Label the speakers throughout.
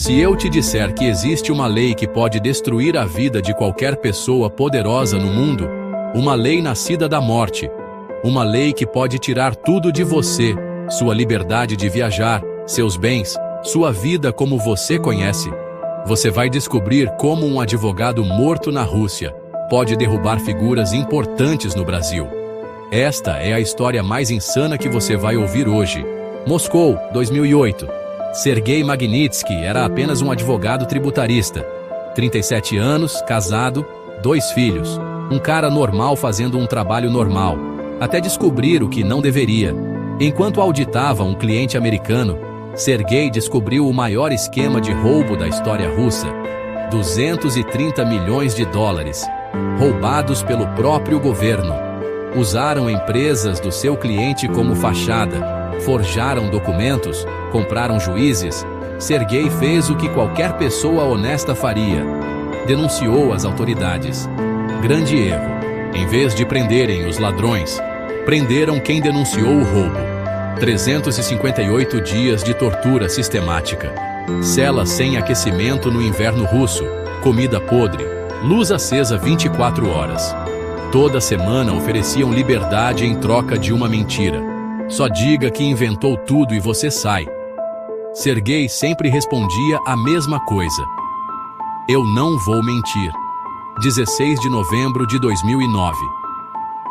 Speaker 1: Se eu te disser que existe uma lei que pode destruir a vida de qualquer pessoa poderosa no mundo, uma lei nascida da morte, uma lei que pode tirar tudo de você, sua liberdade de viajar, seus bens, sua vida como você conhece, você vai descobrir como um advogado morto na Rússia pode derrubar figuras importantes no Brasil. Esta é a história mais insana que você vai ouvir hoje. Moscou, 2008. Sergei Magnitsky era apenas um advogado tributarista. 37 anos, casado, 2 filhos. Um cara normal fazendo um trabalho normal, até descobrir o que não deveria. Enquanto auditava um cliente americano, Sergei descobriu o maior esquema de roubo da história russa. 230 milhões de dólares, roubados pelo próprio governo. Usaram empresas do seu cliente como fachada, forjaram documentos, compraram juízes. Sergei fez o que qualquer pessoa honesta faria. Denunciou as autoridades. Grande erro. Em vez de prenderem os ladrões, prenderam quem denunciou o roubo. 358 dias de tortura sistemática. Cela sem aquecimento no inverno russo, comida podre, luz acesa 24 horas. Toda semana ofereciam liberdade em troca de uma mentira. Só diga que inventou tudo e você sai. Sergei sempre respondia a mesma coisa. Eu não vou mentir. 16 de novembro de 2009.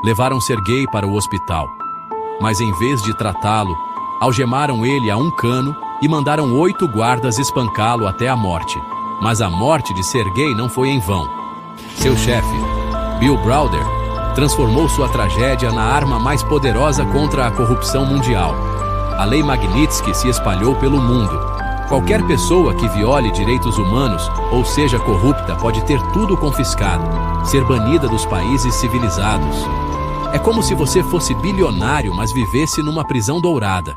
Speaker 1: Levaram Sergei para o hospital. Mas em vez de tratá-lo, algemaram ele a um cano e mandaram 8 guardas espancá-lo até a morte. Mas a morte de Sergei não foi em vão. Seu chefe, Bill Browder, transformou sua tragédia na arma mais poderosa contra a corrupção mundial. A Lei Magnitsky se espalhou pelo mundo. Qualquer pessoa que viole direitos humanos ou seja corrupta pode ter tudo confiscado, ser banida dos países civilizados. É como se você fosse bilionário, mas vivesse numa prisão dourada.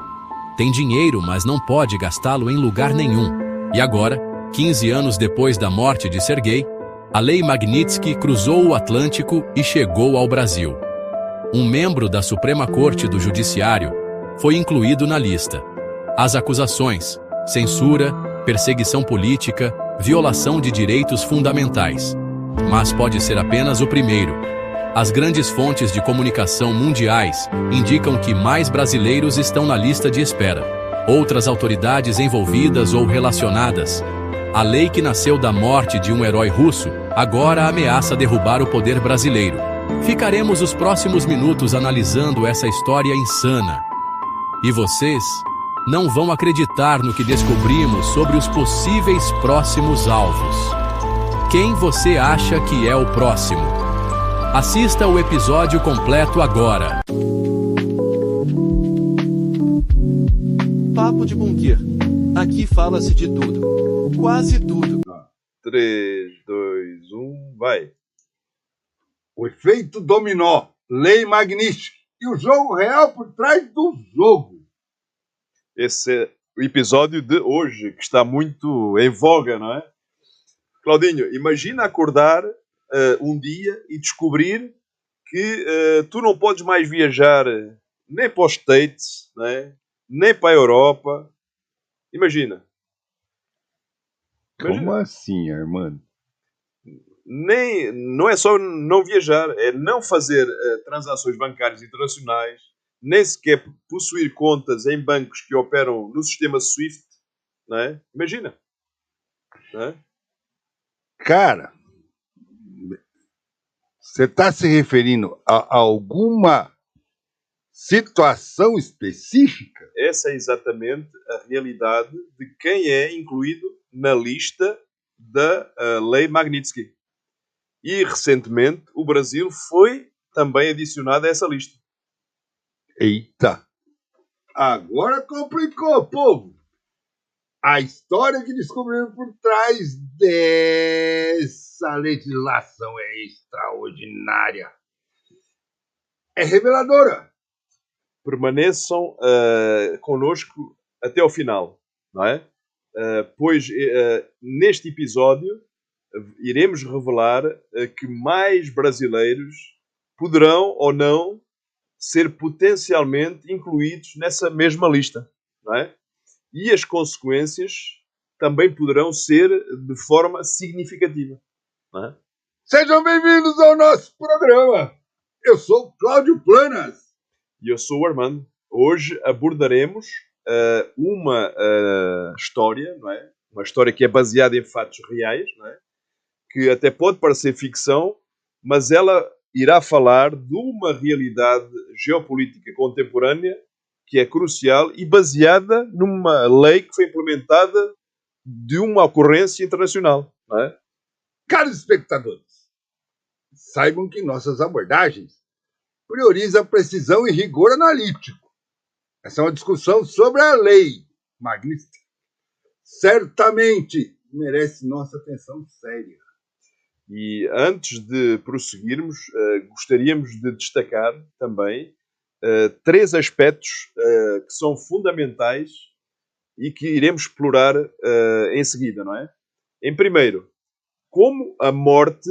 Speaker 1: Tem dinheiro, mas não pode gastá-lo em lugar nenhum. E agora, 15 anos depois da morte de Sergei, a Lei Magnitsky cruzou o Atlântico e chegou ao Brasil. Um membro da Suprema Corte do Judiciário foi incluído na lista. As acusações: censura, perseguição política, violação de direitos fundamentais. Mas pode ser apenas o primeiro. As grandes fontes de comunicação mundiais indicam que mais brasileiros estão na lista de espera. Outras autoridades envolvidas ou relacionadas. A lei que nasceu da morte de um herói russo agora ameaça derrubar o poder brasileiro. Ficaremos os próximos minutos analisando essa história insana. E vocês não vão acreditar no que descobrimos sobre os possíveis próximos alvos. Quem você acha que é o próximo? Assista o episódio completo agora.
Speaker 2: Papo de Bunker. Aqui fala-se de tudo. Quase tudo.
Speaker 3: 3, 2, 1, vai.
Speaker 4: O efeito dominó, Lei Magnitsky e o jogo real por trás do jogo.
Speaker 3: Esse é o episódio de hoje, que está muito em voga, não é? Claudinho, imagina acordar um dia e descobrir que tu não podes mais viajar nem para os States, não é? Nem para a Europa. Imagina.
Speaker 4: Como assim, Armando?
Speaker 3: Não é só não viajar, é não fazer transações bancárias internacionais, nem sequer possuir contas em bancos que operam no sistema SWIFT, não é? Imagina. Não é?
Speaker 4: Cara, você está se referindo a alguma situação específica?
Speaker 3: Essa é exatamente a realidade de quem é incluído na lista da Lei Magnitsky. E, recentemente, o Brasil foi também adicionado a essa lista.
Speaker 4: Eita! Agora complicou, povo! A história que descobrimos por trás dessa legislação é extraordinária. É reveladora.
Speaker 3: Permaneçam connosco até ao final, não é? Pois neste episódio iremos revelar que mais brasileiros poderão ou não ser potencialmente incluídos nessa mesma lista, não é? E as consequências também poderão ser de forma significativa. Não é?
Speaker 4: Sejam bem-vindos ao nosso programa. Eu sou Cláudio Planas.
Speaker 3: E eu sou o Armando. Hoje abordaremos uma história, não é? Uma história que é baseada em fatos reais, não é? Que até pode parecer ficção, mas ela irá falar de uma realidade geopolítica contemporânea que é crucial e baseada numa lei que foi implementada de uma ocorrência internacional. Não é?
Speaker 4: Caros espectadores, saibam que nossas abordagens priorizam precisão e rigor analítico. Essa é uma discussão sobre a lei Magnitsky. Certamente merece nossa atenção séria.
Speaker 3: E antes de prosseguirmos, gostaríamos de destacar também 3 aspectos que são fundamentais e que iremos explorar em seguida, não é? Em primeiro, como a morte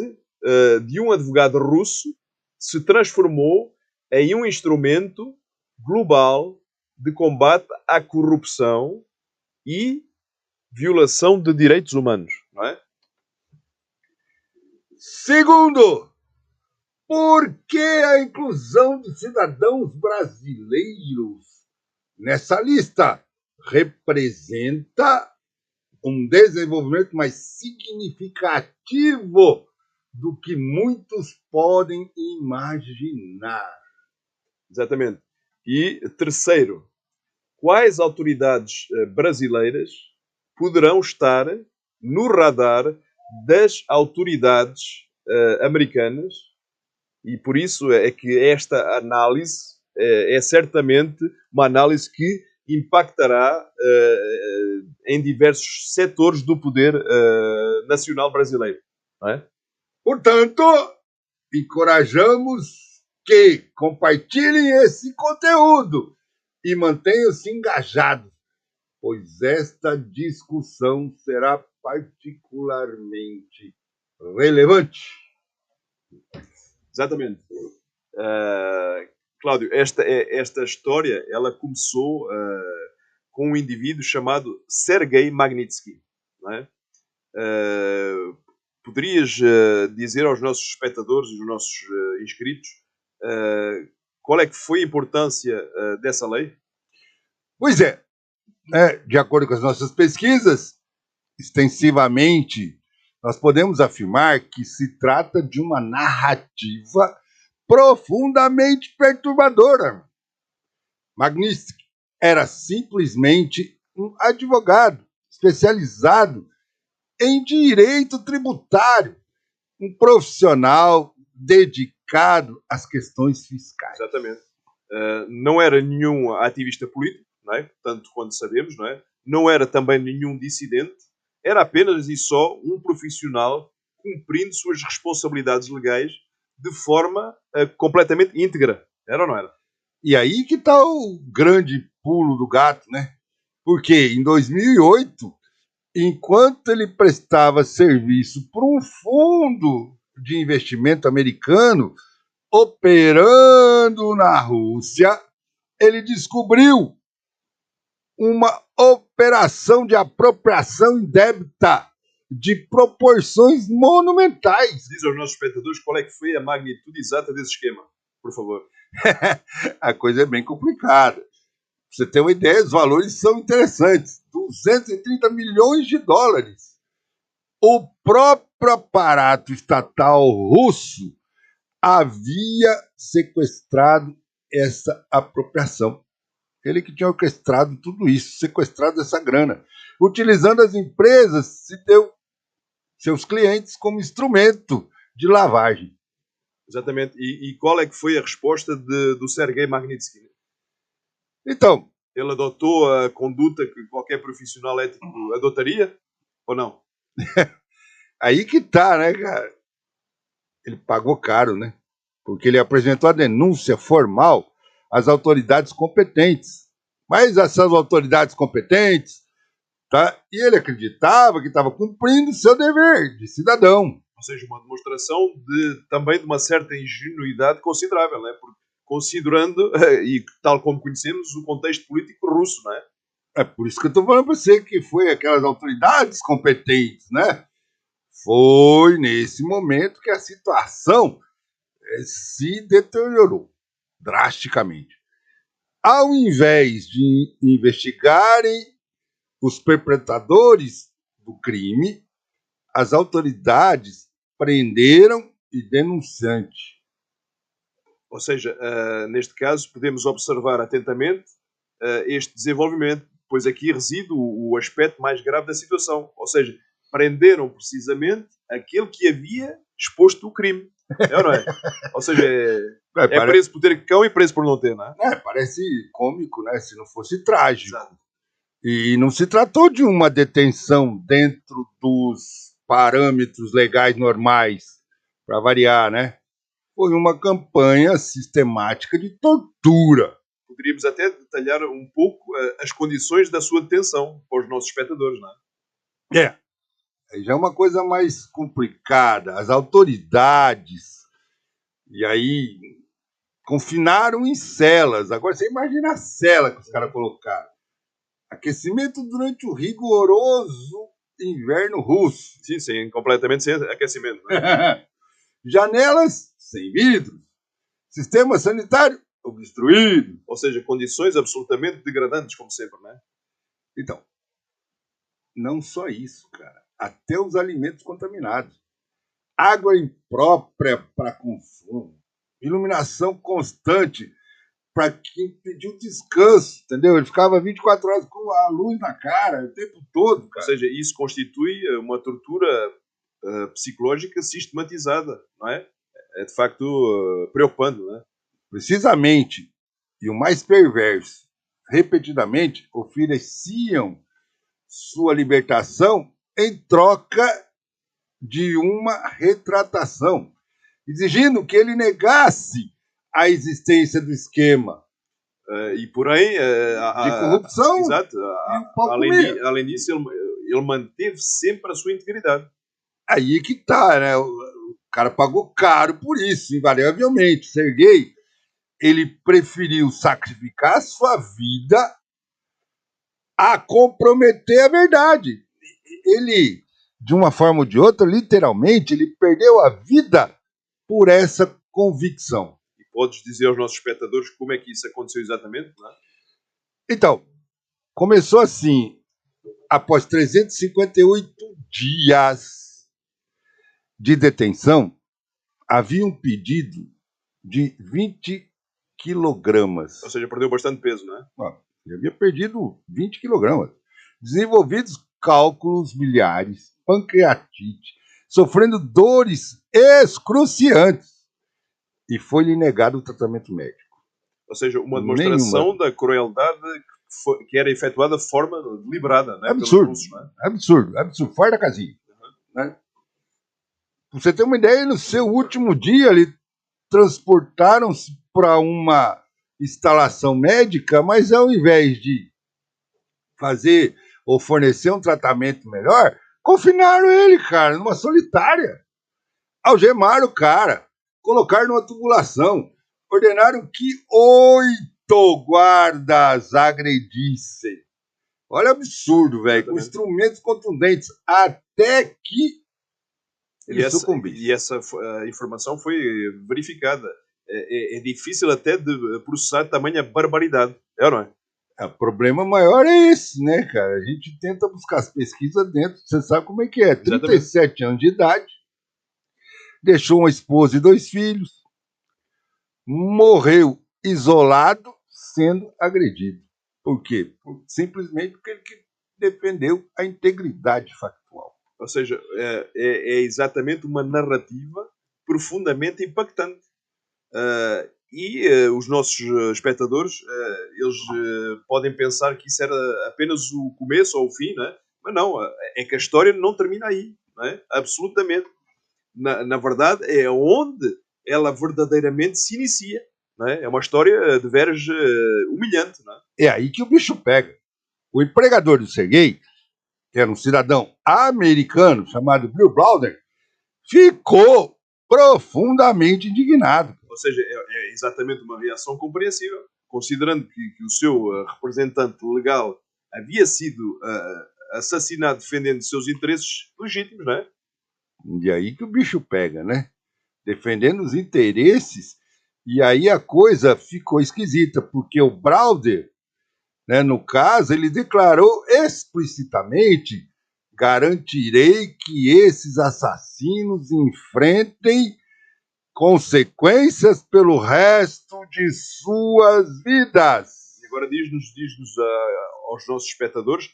Speaker 3: de um advogado russo se transformou em um instrumento global de combate à corrupção e violação de direitos humanos, não é?
Speaker 4: Segundo, por que a inclusão de cidadãos brasileiros nessa lista representa um desenvolvimento mais significativo do que muitos podem imaginar?
Speaker 3: Exatamente. E terceiro, quais autoridades brasileiras poderão estar no radar das autoridades americanas? E por isso é que esta análise é certamente uma análise que impactará em diversos setores do poder nacional brasileiro. Não é?
Speaker 4: Portanto, encorajamos que compartilhem esse conteúdo e mantenham-se engajados, pois esta discussão será particularmente relevante.
Speaker 3: Exatamente. Cláudio, esta história ela começou com um indivíduo chamado Sergei Magnitsky. Não é? Poderias dizer aos nossos espectadores e aos nossos inscritos qual é que foi a importância dessa lei?
Speaker 4: Pois é, de acordo com as nossas pesquisas, extensivamente, nós podemos afirmar que se trata de uma narrativa profundamente perturbadora. Magnitsky era simplesmente um advogado especializado em direito tributário, um profissional dedicado às questões fiscais.
Speaker 3: Exatamente. Não era nenhum ativista político, não é? Tanto quanto sabemos, não é? Não era também nenhum dissidente, era apenas e só um profissional cumprindo suas responsabilidades legais de forma completamente íntegra. Era ou não era?
Speaker 4: E aí que está o grande pulo do gato, né? Porque em 2008, enquanto ele prestava serviço para um fundo de investimento americano operando na Rússia, ele descobriu uma operação de apropriação indébita de proporções monumentais.
Speaker 3: Diz aos nossos espectadores qual é que foi a magnitude exata desse esquema, por favor.
Speaker 4: A coisa é bem complicada. Pra você ter uma ideia, os valores são interessantes. 230 milhões de dólares. O próprio aparato estatal russo havia sequestrado essa apropriação. Ele que tinha orquestrado tudo isso, sequestrado essa grana, utilizando as empresas, se deu seus clientes como instrumento de lavagem.
Speaker 3: Exatamente. E qual é que foi a resposta do Sergei Magnitsky?
Speaker 4: Então,
Speaker 3: ele adotou a conduta que qualquer profissional ético adotaria ou não?
Speaker 4: Aí que tá, né, cara? Ele pagou caro, né? Porque ele apresentou a denúncia formal às autoridades competentes. Mas essas autoridades competentes, tá? E ele acreditava que estava cumprindo seu dever de cidadão.
Speaker 3: Ou seja, uma demonstração também de uma certa ingenuidade considerável, né? Porque considerando, e tal como conhecemos, o contexto político russo, não é?
Speaker 4: É por isso que eu estou falando para você que foi aquelas autoridades competentes, né? Foi nesse momento que a situação se deteriorou drasticamente. Ao invés de investigarem os perpetradores do crime, as autoridades prenderam o denunciante.
Speaker 3: Ou seja, neste caso, podemos observar atentamente este desenvolvimento, pois aqui reside o aspecto mais grave da situação. Ou seja, prenderam precisamente aquele que havia exposto o crime. É ou não é? Ou seja, é preso por ter cão e preso por não ter, não é?
Speaker 4: Parece cômico, né? Se não fosse trágico.
Speaker 3: Exato.
Speaker 4: E não se tratou de uma detenção dentro dos parâmetros legais normais, para variar, né? Foi uma campanha sistemática de tortura.
Speaker 3: Poderíamos até detalhar um pouco as condições da sua detenção para os nossos espectadores, não é?
Speaker 4: Aí já é uma coisa mais complicada. As autoridades, e aí, confinaram em celas. Agora você imagina a cela que os caras colocaram. Aquecimento durante o rigoroso inverno russo.
Speaker 3: Sim, completamente sem aquecimento. Não é?
Speaker 4: Janelas sem vidros. Sistema sanitário obstruído.
Speaker 3: Ou seja, condições absolutamente degradantes, como sempre, não é?
Speaker 4: Então, não só isso, cara. Até os alimentos contaminados. Água imprópria para consumo. Iluminação constante para quem pediu descanso, entendeu? Ele ficava 24 horas com a luz na cara o tempo todo, cara.
Speaker 3: Ou seja, isso constitui uma tortura psicológica sistematizada, não é? É de facto preocupante, não é?
Speaker 4: Precisamente, e o mais perverso, repetidamente ofereciam sua libertação em troca de uma retratação, exigindo que ele negasse a existência do esquema
Speaker 3: e porém
Speaker 4: de corrupção.
Speaker 3: Exato. Além disso, ele manteve sempre a sua integridade.
Speaker 4: Aí que tá, né? O cara pagou caro por isso, invariavelmente. Serguei, ele preferiu sacrificar a sua vida a comprometer a verdade. Ele, de uma forma ou de outra, literalmente, ele perdeu a vida por essa convicção.
Speaker 3: E podes dizer aos nossos espectadores como é que isso aconteceu exatamente, não é?
Speaker 4: Então, começou assim, após 358 dias de detenção, havia um pedido de 20 quilogramas.
Speaker 3: Ou seja, perdeu bastante peso, não é?
Speaker 4: Ele havia perdido 20 quilogramas. Desenvolvidos cálculos biliares, pancreatite, sofrendo dores excruciantes. E foi-lhe negado o tratamento médico.
Speaker 3: Ou seja, uma demonstração da crueldade que era efetuada de forma deliberada, né?
Speaker 4: Absurdo, absurdo, fora da casinha. Né? Pra você ter uma ideia, no seu último dia, eles transportaram-se para uma instalação médica, mas ao invés de fazer ou fornecer um tratamento melhor, confinaram ele, cara, numa solitária. Algemaram o cara, colocaram numa tubulação, ordenaram que 8 guardas agredissem. Olha o absurdo, velho, com instrumentos contundentes, até que ele sucumbisse.
Speaker 3: E essa informação foi verificada. É difícil até de processar tamanha barbaridade, é ou não é?
Speaker 4: O problema maior é esse, né, cara? A gente tenta buscar as pesquisas dentro, você sabe como é que é. 37 anos de idade, deixou uma esposa e 2 filhos, morreu isolado, sendo agredido. Por quê? Simplesmente porque ele defendeu a integridade factual.
Speaker 3: Ou seja, é exatamente uma narrativa profundamente impactante. Os nossos espectadores, eles podem pensar que isso era apenas o começo ou o fim, não é? Mas não, é que a história não termina aí, não é? Absolutamente. Na verdade, é onde ela verdadeiramente se inicia, não é? É uma história de veras humilhante, não é?
Speaker 4: É aí que o bicho pega. O empregador do Serguei, que era um cidadão americano chamado Bill Browder, ficou profundamente indignado.
Speaker 3: Ou seja, é exatamente uma reação compreensível, considerando que o seu representante legal havia sido assassinado defendendo seus interesses legítimos, não é?
Speaker 4: E aí que o bicho pega, né? Defendendo os interesses, e aí a coisa ficou esquisita, porque o Browder, né, no caso, ele declarou explicitamente: garantirei que esses assassinos enfrentem consequências pelo resto de suas vidas.
Speaker 3: E agora diz-nos aos nossos espectadores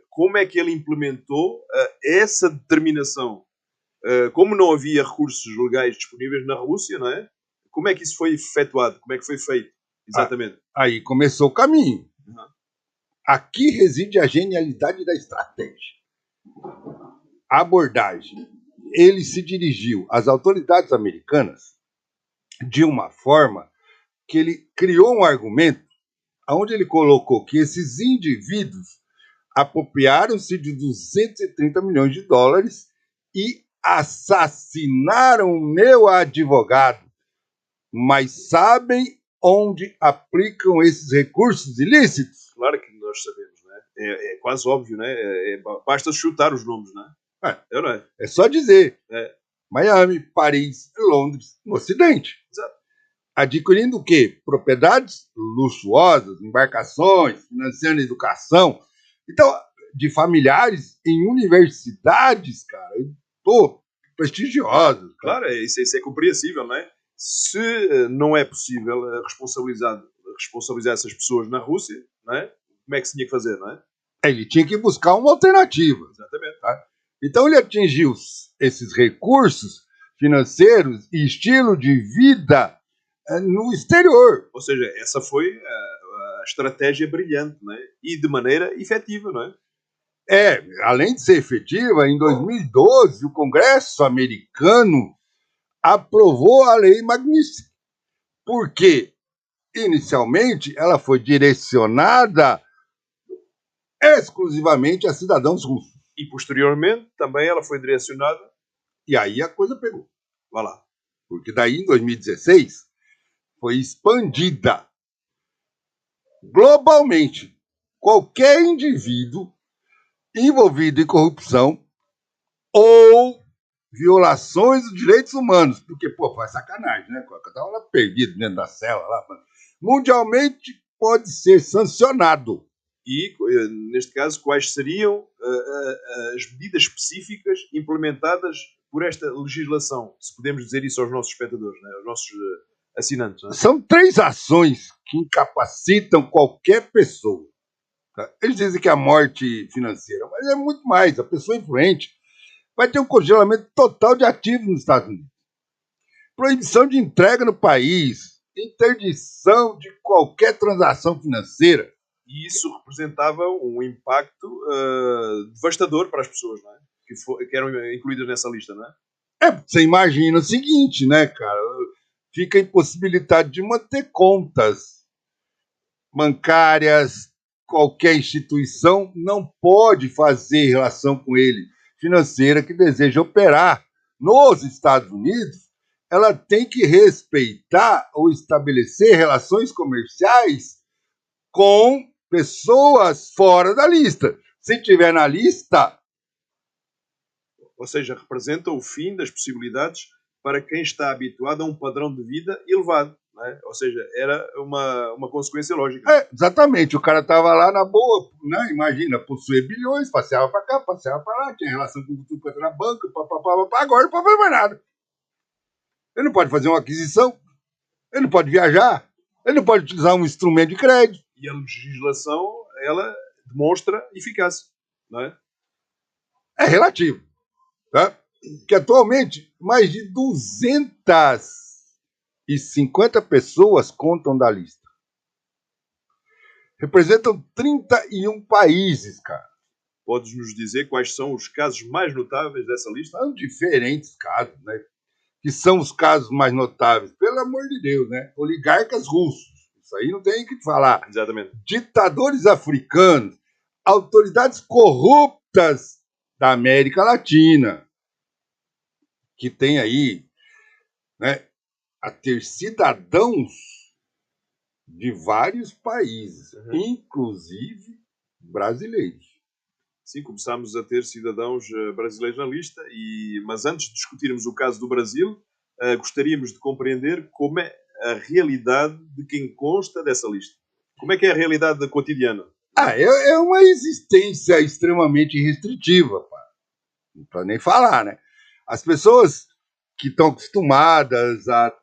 Speaker 3: como é que ele implementou essa determinação. Como não havia recursos legais disponíveis na Rússia, não é? Como é que isso foi efetuado? Como é que foi feito? Exatamente.
Speaker 4: Aí começou o caminho.
Speaker 3: Uhum.
Speaker 4: Aqui reside a genialidade da estratégia. A abordagem. Ele se dirigiu às autoridades americanas de uma forma que ele criou um argumento onde ele colocou que esses indivíduos apropriaram-se de 230 milhões de dólares e assassinaram meu advogado, mas sabem onde aplicam esses recursos ilícitos?
Speaker 3: Claro que nós sabemos, não é? É quase óbvio, não é? Basta chutar os nomes, não é? Não é?
Speaker 4: É só dizer.
Speaker 3: É.
Speaker 4: Miami, Paris, Londres, no Ocidente.
Speaker 3: Exato.
Speaker 4: Adquirindo o quê? Propriedades luxuosas, embarcações, financiando educação. Então, de familiares em universidades, cara, prestigiosas.
Speaker 3: Claro, isso é compreensível, não é? Se não é possível responsabilizar essas pessoas na Rússia, não é? Como é que se tinha que fazer, não é?
Speaker 4: Ele tinha que buscar uma alternativa.
Speaker 3: Exatamente.
Speaker 4: Tá? Então ele atingiu esses recursos financeiros e estilo de vida no exterior.
Speaker 3: Ou seja, essa foi a estratégia brilhante, não é? E de maneira efetiva, não é?
Speaker 4: Além de ser efetiva, em 2012 o Congresso americano aprovou a Lei Magnitsky. Porque, inicialmente, ela foi direcionada exclusivamente a cidadãos russos.
Speaker 3: E, posteriormente, também ela foi direcionada...
Speaker 4: E aí a coisa pegou.
Speaker 3: Vá lá.
Speaker 4: Porque daí, em 2016, foi expandida globalmente. Qualquer indivíduo envolvido em corrupção ou violações dos direitos humanos, porque, faz sacanagem, né? Eu tava lá perdido dentro da cela lá, mano. Mundialmente pode ser sancionado.
Speaker 3: E, neste caso, quais seriam as medidas específicas implementadas por esta legislação? Se podemos dizer isso aos nossos espectadores, né? Aos nossos assinantes. Né?
Speaker 4: São 3 ações que incapacitam qualquer pessoa. Tá? Eles dizem que é a morte financeira, mas é muito mais. A pessoa influente vai ter um congelamento total de ativos nos Estados Unidos. Proibição de entrega no país, interdição de qualquer transação financeira.
Speaker 3: E isso representava um impacto devastador para as pessoas, não é? Que eram incluídas nessa lista, não é?
Speaker 4: Você imagina o seguinte, né, cara? Fica a impossibilidade de manter contas bancárias, qualquer instituição não pode fazer relação com ele financeira que deseja operar nos Estados Unidos, ela tem que respeitar ou estabelecer relações comerciais com pessoas fora da lista. Se tiver na lista...
Speaker 3: Ou seja, representa o fim das possibilidades para quem está habituado a um padrão de vida elevado. Não é? Ou seja, era uma consequência lógica.
Speaker 4: Exatamente. O cara estava lá na boa, né? Imagina, possuía bilhões, passeava para cá, passeava para lá, tinha relação com tudo quanto era banco, agora não pode fazer mais nada. Ele não pode fazer uma aquisição, ele não pode viajar, ele não pode utilizar um instrumento de crédito.
Speaker 3: E a legislação, ela demonstra eficácia, não é?
Speaker 4: É relativo. Tá? Que atualmente mais de 250 pessoas contam da lista. Representam 31 países, cara.
Speaker 3: Podes nos dizer quais são os casos mais notáveis dessa lista?
Speaker 4: São diferentes casos, né? Que são os casos mais notáveis, pelo amor de Deus, né? Oligarcas russos, isso aí não tem o que falar.
Speaker 3: Exatamente.
Speaker 4: Ditadores africanos, autoridades corruptas da América Latina, que tem aí, né, a ter cidadãos de vários países, inclusive brasileiros.
Speaker 3: Sim, começámos a ter cidadãos brasileiros na lista, mas antes de discutirmos o caso do Brasil, gostaríamos de compreender como é a realidade de quem consta dessa lista. Como é que é a realidade cotidiana?
Speaker 4: É uma existência extremamente restritiva, pá. Não precisa nem falar, né? As pessoas que estão acostumadas a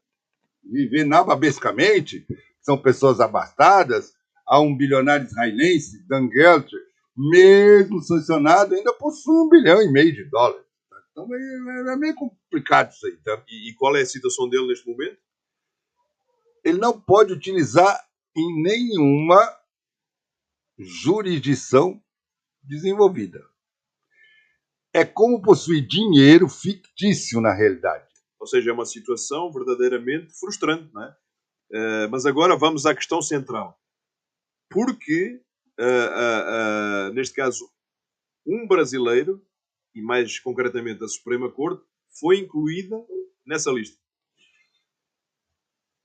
Speaker 4: viver nababescamente, são pessoas abastadas, há um bilionário israelense, Dan Gelter, mesmo sancionado, ainda possui $1,5 bilhão. Então é meio complicado isso aí. Tá?
Speaker 3: E qual é a situação dele neste momento?
Speaker 4: Ele não pode utilizar em nenhuma jurisdição desenvolvida. É como possuir dinheiro fictício na realidade.
Speaker 3: Ou seja, é uma situação verdadeiramente frustrante, não é? Mas agora vamos à questão central. Por que, neste caso, um brasileiro, e mais concretamente a Suprema Corte, foi incluída nessa lista?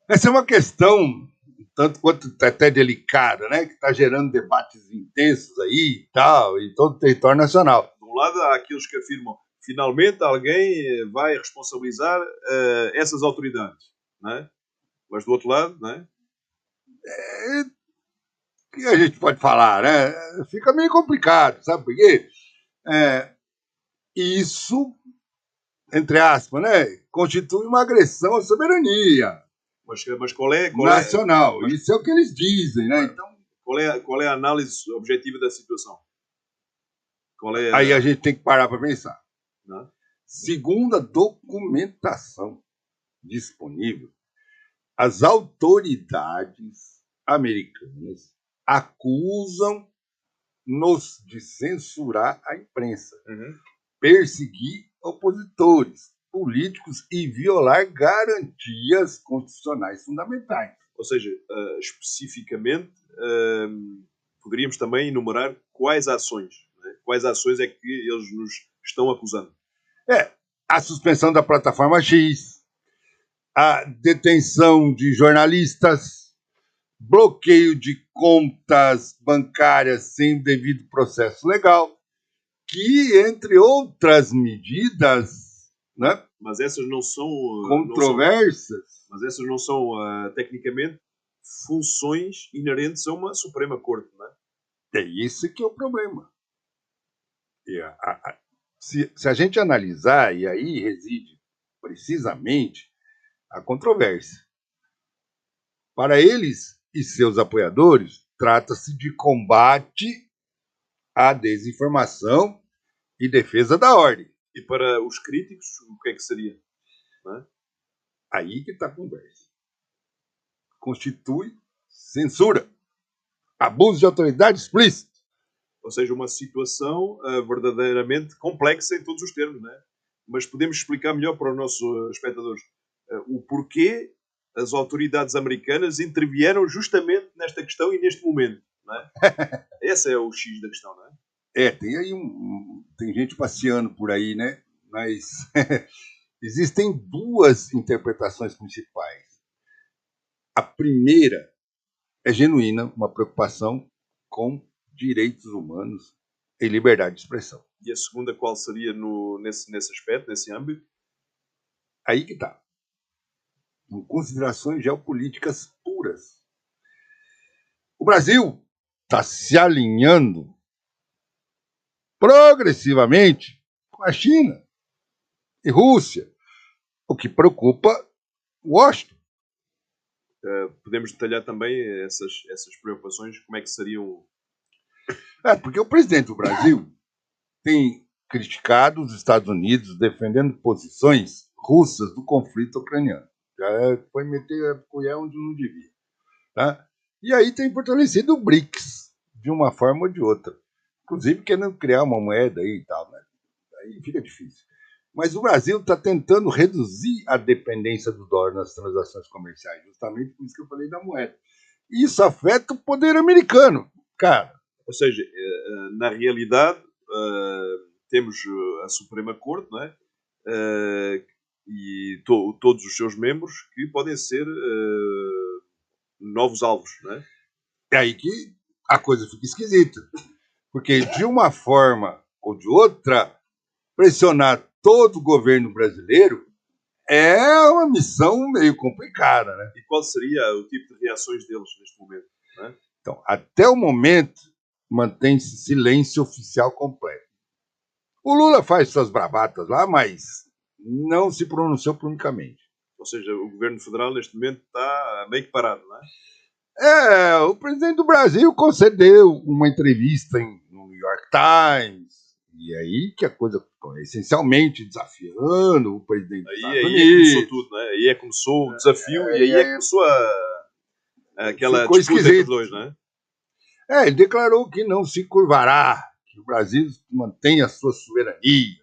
Speaker 4: Essa é uma questão, tanto quanto até delicada, né? Que está gerando debates intensos aí e tal, em todo o território nacional.
Speaker 3: De um lado, há aqueles que afirmam finalmente alguém vai responsabilizar essas autoridades, não é? Mas do outro lado, não é?
Speaker 4: O que a gente pode falar, né? Fica meio complicado, sabe por quê? Isso, entre aspas, né? Constitui uma agressão à soberania
Speaker 3: Mas qual é
Speaker 4: nacional. Isso é o que eles dizem, né? Então,
Speaker 3: qual é a análise objetiva da situação?
Speaker 4: Aí a gente tem que parar para pensar.
Speaker 3: Não?
Speaker 4: Segundo a documentação disponível, as autoridades americanas acusam-nos de censurar a imprensa, perseguir opositores políticos e violar garantias constitucionais fundamentais.
Speaker 3: Ou seja, especificamente, poderíamos também enumerar quais ações, né? Quais ações é que eles nos estão acusando?
Speaker 4: A suspensão da plataforma X, a detenção de jornalistas, bloqueio de contas bancárias sem o devido processo legal, que, entre outras medidas, né,
Speaker 3: mas essas não são
Speaker 4: controversas.
Speaker 3: Mas essas não são, tecnicamente, funções inerentes a uma Suprema Corte, não é?
Speaker 4: É isso que é o problema. Se a gente analisar, e aí reside precisamente a controvérsia. Para eles e seus apoiadores, trata-se de combate à desinformação e defesa da ordem.
Speaker 3: E para os críticos, o que é que seria? Não é?
Speaker 4: Aí que está a conversa. Constitui censura, abuso de autoridade explícito.
Speaker 3: Ou seja, uma situação verdadeiramente complexa em todos os termos, não é? Mas podemos explicar melhor para os nossos espectadores o porquê as autoridades americanas intervieram justamente nesta questão e neste momento, não é? Esse é o X da questão, não é?
Speaker 4: Tem aí tem gente passeando por aí, né? Mas existem duas interpretações principais. A primeira é genuína, uma preocupação com direitos humanos e liberdade de expressão.
Speaker 3: E a segunda qual seria nesse aspecto, nesse âmbito?
Speaker 4: Aí que está. Em considerações geopolíticas puras. O Brasil está se alinhando progressivamente com a China e Rússia, o que preocupa Washington.
Speaker 3: Podemos detalhar também essas preocupações, como é que seriam?
Speaker 4: Porque o presidente do Brasil tem criticado os Estados Unidos defendendo posições russas do conflito ucraniano. Já foi meter a colher onde não devia. Tá? E aí tem fortalecido o BRICS, de uma forma ou de outra. Inclusive querendo criar uma moeda aí e tal. Né? Aí fica difícil. Mas o Brasil está tentando reduzir a dependência do dólar nas transações comerciais, justamente por isso que eu falei da moeda. E isso afeta o poder americano, cara.
Speaker 3: Ou seja, na realidade, temos a Suprema Corte, não é? E todos os seus membros que podem ser novos alvos, não é?
Speaker 4: É aí que a coisa fica esquisita. Porque, de uma forma ou de outra, pressionar todo o governo brasileiro é uma missão meio complicada, né?
Speaker 3: E qual seria o tipo de reações deles neste momento? Né?
Speaker 4: Então, até o momento, mantém-se silêncio oficial completo. O Lula faz suas bravatas lá, mas não se pronunciou publicamente.
Speaker 3: Ou seja, o governo federal neste momento está meio que parado, não é?
Speaker 4: O presidente do Brasil concedeu uma entrevista no New York Times, e aí que a coisa ficou essencialmente desafiando o presidente dos Estados
Speaker 3: Aí
Speaker 4: Unidos.
Speaker 3: começou tudo, né? Aí começou o desafio e aí começou aquela
Speaker 4: Ficou
Speaker 3: disputa entre os
Speaker 4: esquisito.
Speaker 3: dois, não é?
Speaker 4: Ele declarou que não se curvará, que o Brasil mantém a sua soberania.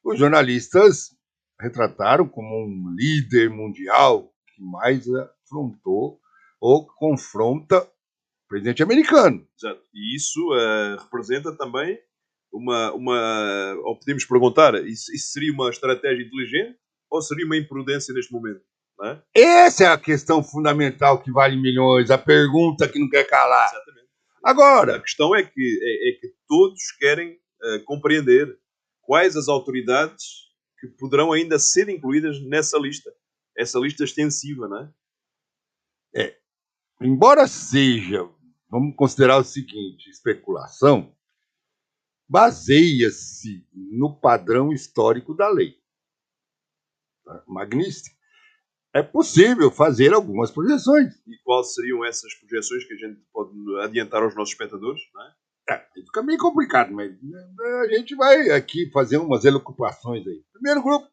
Speaker 4: Os jornalistas retrataram como um líder mundial que mais afrontou ou confronta o presidente americano.
Speaker 3: Exato. E isso representa também ou podemos perguntar, isso seria uma estratégia inteligente ou seria uma imprudência neste momento? Não é?
Speaker 4: Essa é a questão fundamental que vale milhões, a pergunta que não quer calar.
Speaker 3: Exatamente.
Speaker 4: Agora,
Speaker 3: a questão é que todos querem compreender quais as autoridades que poderão ainda ser incluídas nessa lista. Essa lista extensiva, não é?
Speaker 4: Embora seja, vamos considerar o seguinte, especulação, baseia-se no padrão histórico da lei. Magnífico. É possível fazer algumas projeções.
Speaker 3: E quais seriam essas projeções que a gente pode adiantar aos nossos espectadores? Não é?
Speaker 4: Fica meio complicado, mas a gente vai aqui fazer umas elucubrações aí. Primeiro grupo,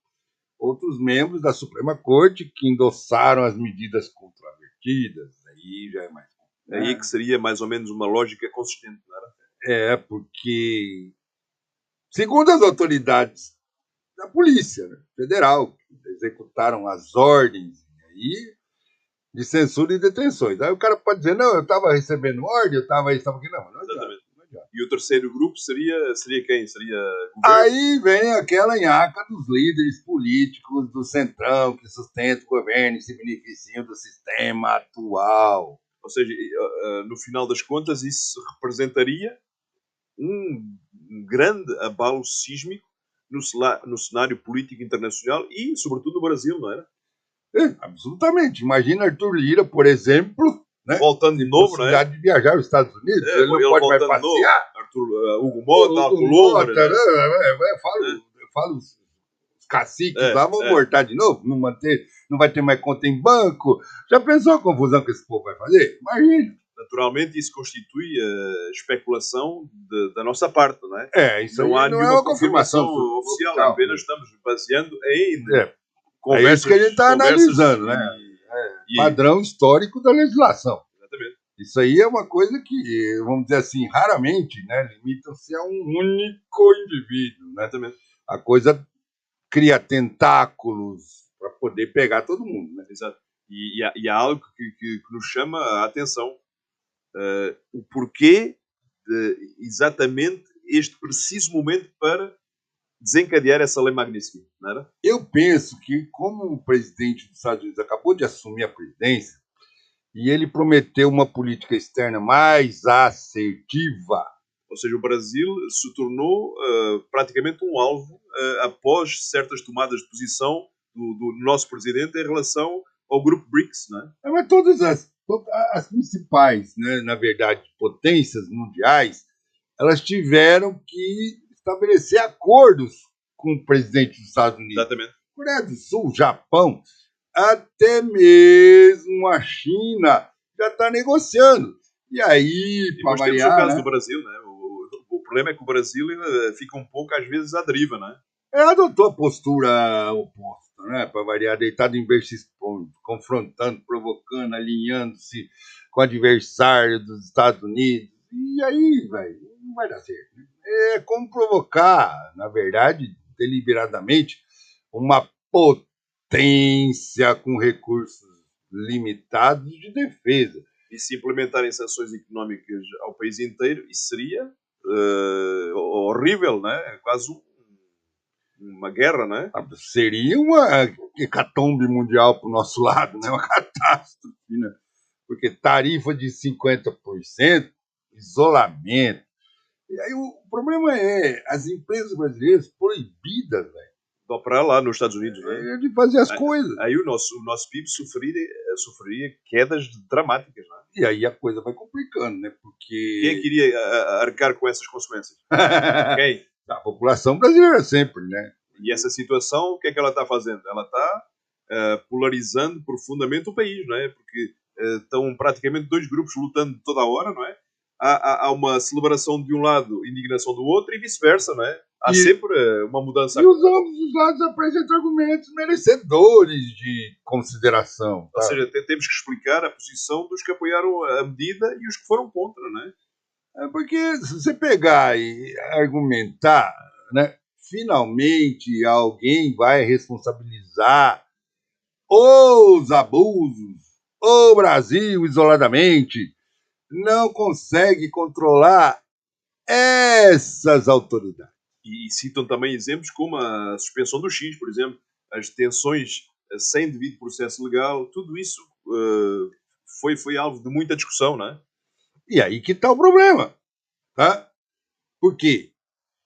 Speaker 4: outros membros da Suprema Corte que endossaram as medidas controvertidas. Aí já é mais...
Speaker 3: Aí que seria mais ou menos uma lógica consistente, não era?
Speaker 4: Porque, segundo as autoridades da Polícia Federal, que executaram as ordens aí, de censura e detenções. Aí o cara pode dizer, não, eu estava recebendo ordem, eu estava aqui. Não, não
Speaker 3: Exatamente.
Speaker 4: adianta.
Speaker 3: E o terceiro grupo seria quem? Seria governo?
Speaker 4: Aí vem aquela nhaca dos líderes políticos do Centrão que sustentam o governo e se beneficiam do sistema atual.
Speaker 3: Ou seja, no final das contas, isso representaria um grande abalo sísmico no cenário político internacional e, sobretudo, no Brasil, não era?
Speaker 4: Absolutamente. Imagina Arthur Lira, por exemplo, né?
Speaker 3: Voltando de novo, não é?
Speaker 4: De viajar aos Estados Unidos, ele não pode mais passear.
Speaker 3: Hugo Mota, Alcolumbre.
Speaker 4: Eu falo os caciques lá vão voltar de novo, não vai ter mais conta em banco. Já pensou a confusão que esse povo vai fazer? Imagina.
Speaker 3: Naturalmente, isso constitui especulação da nossa parte, não é?
Speaker 4: Isso
Speaker 3: não há
Speaker 4: não
Speaker 3: nenhuma
Speaker 4: é uma confirmação
Speaker 3: oficial, apenas estamos baseando em
Speaker 4: conversas. É isso que a gente está analisando, né? Padrão histórico da legislação.
Speaker 3: Exatamente.
Speaker 4: Isso aí é uma coisa que, vamos dizer assim, raramente, né, limita-se a um único indivíduo. Né?
Speaker 3: Exatamente.
Speaker 4: A coisa cria tentáculos para poder pegar todo mundo. Né?
Speaker 3: Exato. E há algo que nos chama a atenção. O porquê de exatamente este preciso momento para desencadear essa lei magnífica, não era?
Speaker 4: Eu penso que, como o presidente dos Estados Unidos acabou de assumir a presidência e ele prometeu uma política externa mais assertiva,
Speaker 3: ou seja, o Brasil se tornou praticamente um alvo após certas tomadas de posição do nosso presidente em relação ao grupo BRICS, não é?
Speaker 4: Mas todas as principais, né, na verdade, potências mundiais, elas tiveram que estabelecer acordos com o presidente dos Estados Unidos.
Speaker 3: Exatamente.
Speaker 4: Coreia do Sul, Japão, até mesmo a China já está negociando. E aí, para variar...
Speaker 3: Temos o caso do Brasil, né? O problema é que o Brasil fica um pouco, às vezes, à deriva, não é?
Speaker 4: Adotou a postura oposta, né? Para variar, deitado em berço expondo, confrontando, provocando, alinhando-se com o adversário dos Estados Unidos. E aí, velho, não vai dar certo. É como provocar, na verdade, deliberadamente, uma potência com recursos limitados de defesa.
Speaker 3: E se implementarem sanções económicas ao país inteiro, isso seria horrível, não é? Quase uma guerra, não é?
Speaker 4: Seria uma hecatombe mundial para o nosso lado, né? Uma catástrofe, né? Porque tarifa de 50%, isolamento, E aí o problema é as empresas brasileiras proibidas, velho,
Speaker 3: De operar lá nos Estados Unidos, não é?
Speaker 4: de fazer as coisas.
Speaker 3: Aí o nosso PIB sofreria quedas dramáticas, não é?
Speaker 4: E aí a coisa vai complicando, né?
Speaker 3: Quem é que
Speaker 4: Porque
Speaker 3: iria arcar com essas consequências? Quem?
Speaker 4: a população brasileira sempre, né?
Speaker 3: E essa situação, o que é que ela está fazendo? Ela está polarizando profundamente o país, não é? Porque estão praticamente dois grupos lutando toda a hora, não é? Há uma celebração de um lado, indignação do outro e vice-versa, não é? Há
Speaker 4: E-
Speaker 3: sempre uma mudança.
Speaker 4: E os ambos os lados apresentam argumentos merecedores de consideração.
Speaker 3: Ou
Speaker 4: Tá?
Speaker 3: seja, temos que explicar a posição dos que apoiaram a medida e os que foram contra, não é?
Speaker 4: É porque se você pegar e argumentar, né, finalmente alguém vai responsabilizar os abusos. O Brasil, isoladamente, não consegue controlar essas autoridades.
Speaker 3: E citam também exemplos como a suspensão do X, por exemplo, as detenções sem devido processo legal, tudo isso foi alvo de muita discussão, não é?
Speaker 4: E aí que está o problema. Tá? Porque,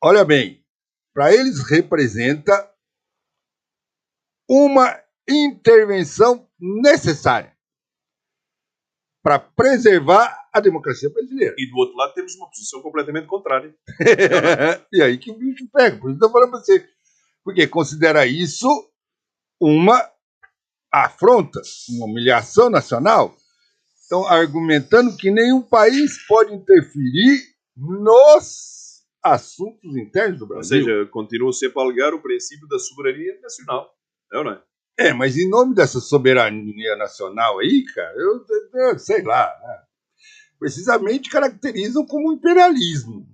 Speaker 4: olha bem, para eles representa uma intervenção necessária para preservar a democracia brasileira.
Speaker 3: E do outro lado temos uma posição completamente contrária.
Speaker 4: E aí que o bicho pega. Por isso eu estou falando para você. Porque considera isso uma afronta, uma humilhação nacional. Estão argumentando que nenhum país pode interferir nos assuntos internos do
Speaker 3: Ou
Speaker 4: Brasil.
Speaker 3: seja, continuam sempre a alegar o princípio da soberania nacional. É ou não é?
Speaker 4: É, mas em nome dessa soberania nacional aí, cara, eu sei lá, né? Precisamente caracterizam como imperialismo,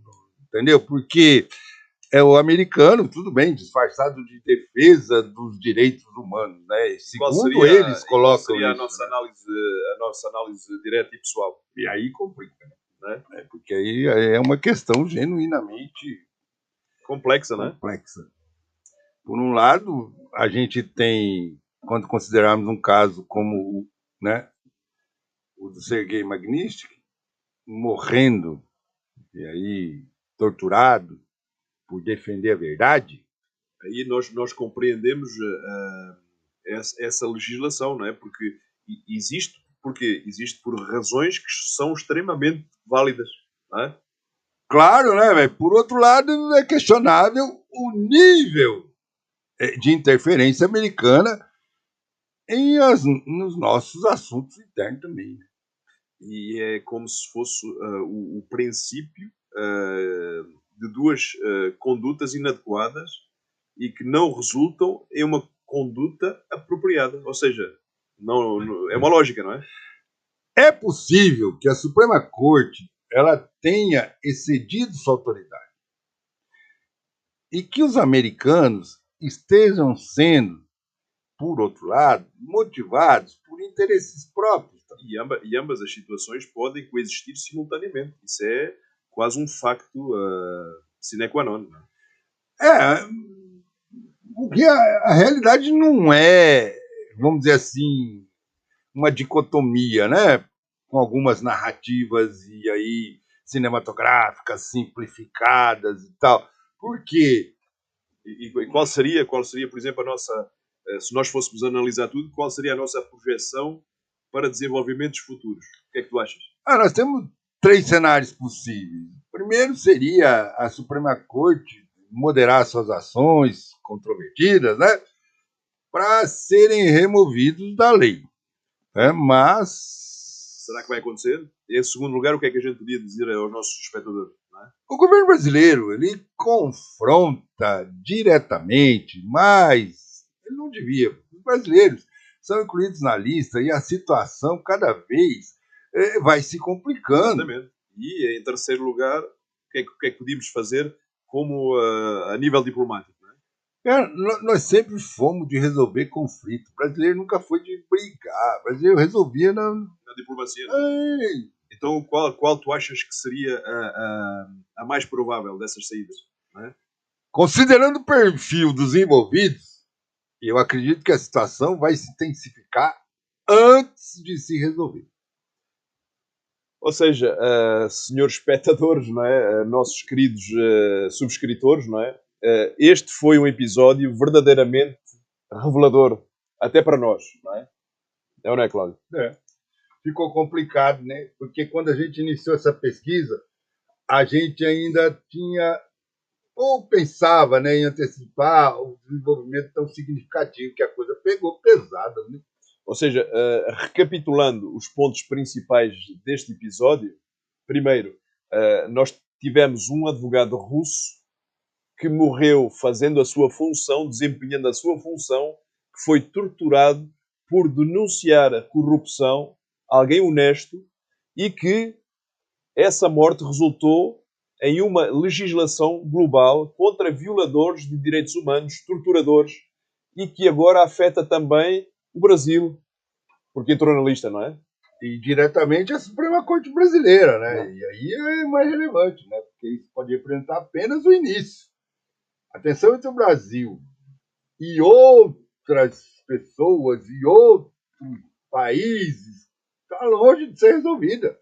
Speaker 4: entendeu? Porque é o americano, tudo bem, disfarçado de defesa dos direitos humanos, né? Segundo eles colocam
Speaker 3: qual seria a
Speaker 4: isso,
Speaker 3: nossa,
Speaker 4: né?
Speaker 3: análise direta e pessoal?
Speaker 4: E aí complica,
Speaker 3: Né?
Speaker 4: né? Porque aí é uma questão genuinamente
Speaker 3: Complexa, né?
Speaker 4: complexa. Por um lado, a gente tem, quando considerarmos um caso como, né, o do Sergei Magnitsky, morrendo e aí torturado por defender a verdade.
Speaker 3: Aí nós compreendemos essa legislação, não é? Porque existe por razões que são extremamente válidas, não é?
Speaker 4: Claro, né, velho? Por outro lado, é questionável o nível de interferência americana nos nossos assuntos internos também.
Speaker 3: E é como se fosse o princípio de duas condutas inadequadas e que não resultam em uma conduta apropriada. Ou seja, é uma lógica, não é?
Speaker 4: É possível que a Suprema Corte ela tenha excedido sua autoridade e que os americanos estejam sendo, por outro lado, motivados por interesses próprios.
Speaker 3: E ambas as situações podem coexistir simultaneamente. Isso é quase um facto sine qua non. Não é?
Speaker 4: Porque a realidade não é, vamos dizer assim, uma dicotomia, né? Com algumas narrativas e aí cinematográficas simplificadas e tal. Por quê?
Speaker 3: E qual seria, por exemplo, a nossa, se nós fôssemos analisar tudo, qual seria a nossa projeção para desenvolvimentos futuros? O que é que tu achas?
Speaker 4: Nós temos 3 cenários possíveis. Primeiro seria a Suprema Corte moderar suas ações controvertidas, né? Para serem removidos da lei. Mas
Speaker 3: Será que vai acontecer? Em segundo lugar, o que é que a gente podia dizer aos nossos espectadores? Não é?
Speaker 4: o governo brasileiro ele confronta diretamente, mas ele não devia. Os brasileiros são incluídos na lista e a situação cada vez vai se complicando.
Speaker 3: Exatamente. E, em terceiro lugar, o que é que podíamos fazer como a nível diplomático? Não é?
Speaker 4: Nós sempre fomos de resolver conflito. O brasileiro nunca foi de brigar. O brasileiro resolvia na.
Speaker 3: Na diplomacia. Não é? Então, qual tu achas que seria a mais provável dessas saídas? Não é?
Speaker 4: Considerando o perfil dos envolvidos, eu acredito que a situação vai se intensificar antes de se resolver.
Speaker 3: Ou seja, senhores espectadores, não é? Nossos queridos subscritores, não é? Este foi um episódio verdadeiramente revelador, até para nós, não é? É ou não é, Cláudio?
Speaker 4: Ficou complicado, né? Porque quando a gente iniciou essa pesquisa, a gente ainda tinha, ou pensava, né, em antecipar o desenvolvimento tão significativo que a coisa pegou pesada, né?
Speaker 3: Ou seja, recapitulando os pontos principais deste episódio, primeiro, nós tivemos um advogado russo que morreu fazendo a sua função, desempenhando a sua função, que foi torturado por denunciar a corrupção, alguém honesto, e que essa morte resultou em uma legislação global contra violadores de direitos humanos, torturadores, e que agora afeta também o Brasil, porque entrou na lista, não é?
Speaker 4: E diretamente a Suprema Corte Brasileira, né? E aí é mais relevante, né? Porque isso pode representar apenas o início. A tensão entre o Brasil e outras pessoas e outros países está longe de ser resolvida.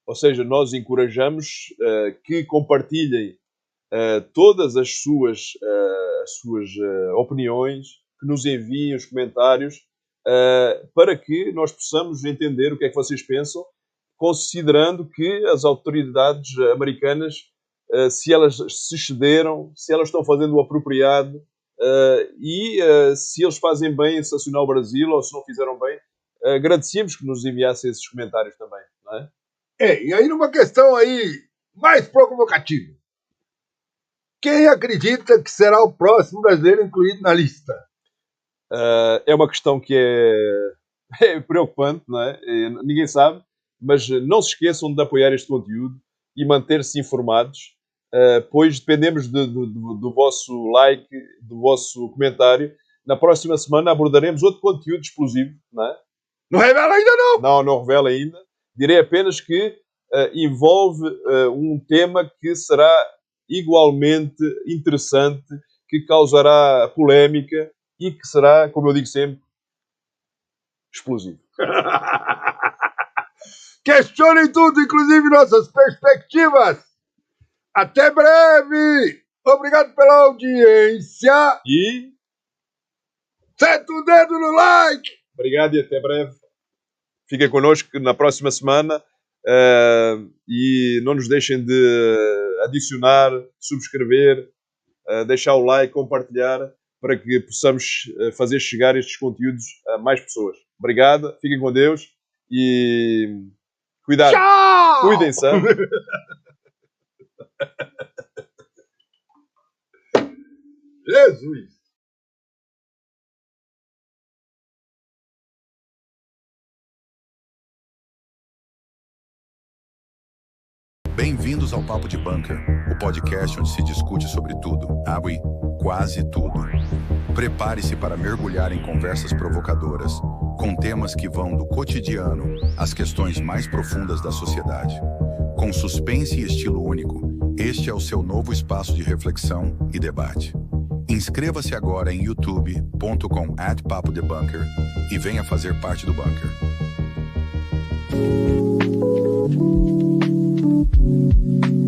Speaker 3: Ou seja, nós encorajamos que compartilhem todas as suas opiniões, que nos enviem os comentários, para que nós possamos entender o que é que vocês pensam, considerando que as autoridades americanas, se elas se excederam, se elas estão fazendo o apropriado, e se eles fazem bem em sancionar o Brasil, ou se não fizeram bem, agradecemos que nos enviassem esses comentários também, não é?
Speaker 4: E aí numa questão aí mais provocativa. Quem acredita que será o próximo brasileiro incluído na lista?
Speaker 3: É uma questão que é preocupante, não é? Ninguém sabe, mas não se esqueçam de apoiar este conteúdo e manter-se informados, pois dependemos do vosso like, do vosso comentário. Na próxima semana abordaremos outro conteúdo explosivo, não é?
Speaker 4: Não revela ainda não!
Speaker 3: Não revela ainda. Direi apenas que envolve um tema que será igualmente interessante, que causará polémica e que será, como eu digo sempre, explosivo.
Speaker 4: Questionem tudo, inclusive nossas perspectivas. Até breve! Obrigado pela audiência.
Speaker 3: E
Speaker 4: senta o dedo no like!
Speaker 3: Obrigado e até breve. Fiquem connosco na próxima semana e não nos deixem de adicionar, subscrever, deixar o like, compartilhar, para que possamos fazer chegar estes conteúdos a mais pessoas. Obrigado, fiquem com Deus e cuidado.
Speaker 4: Tchau!
Speaker 3: Cuidem-se.
Speaker 4: Jesus!
Speaker 5: Bem-vindos ao Papo de Bunker, o podcast onde se discute sobre tudo, e quase tudo. Prepare-se para mergulhar em conversas provocadoras, com temas que vão do cotidiano às questões mais profundas da sociedade. Com suspense e estilo único, este é o seu novo espaço de reflexão e debate. Inscreva-se agora em youtube.com/papodebunker e venha fazer parte do Bunker.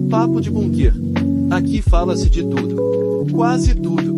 Speaker 2: Papo de Bunker. Aqui fala-se de tudo. Quase tudo.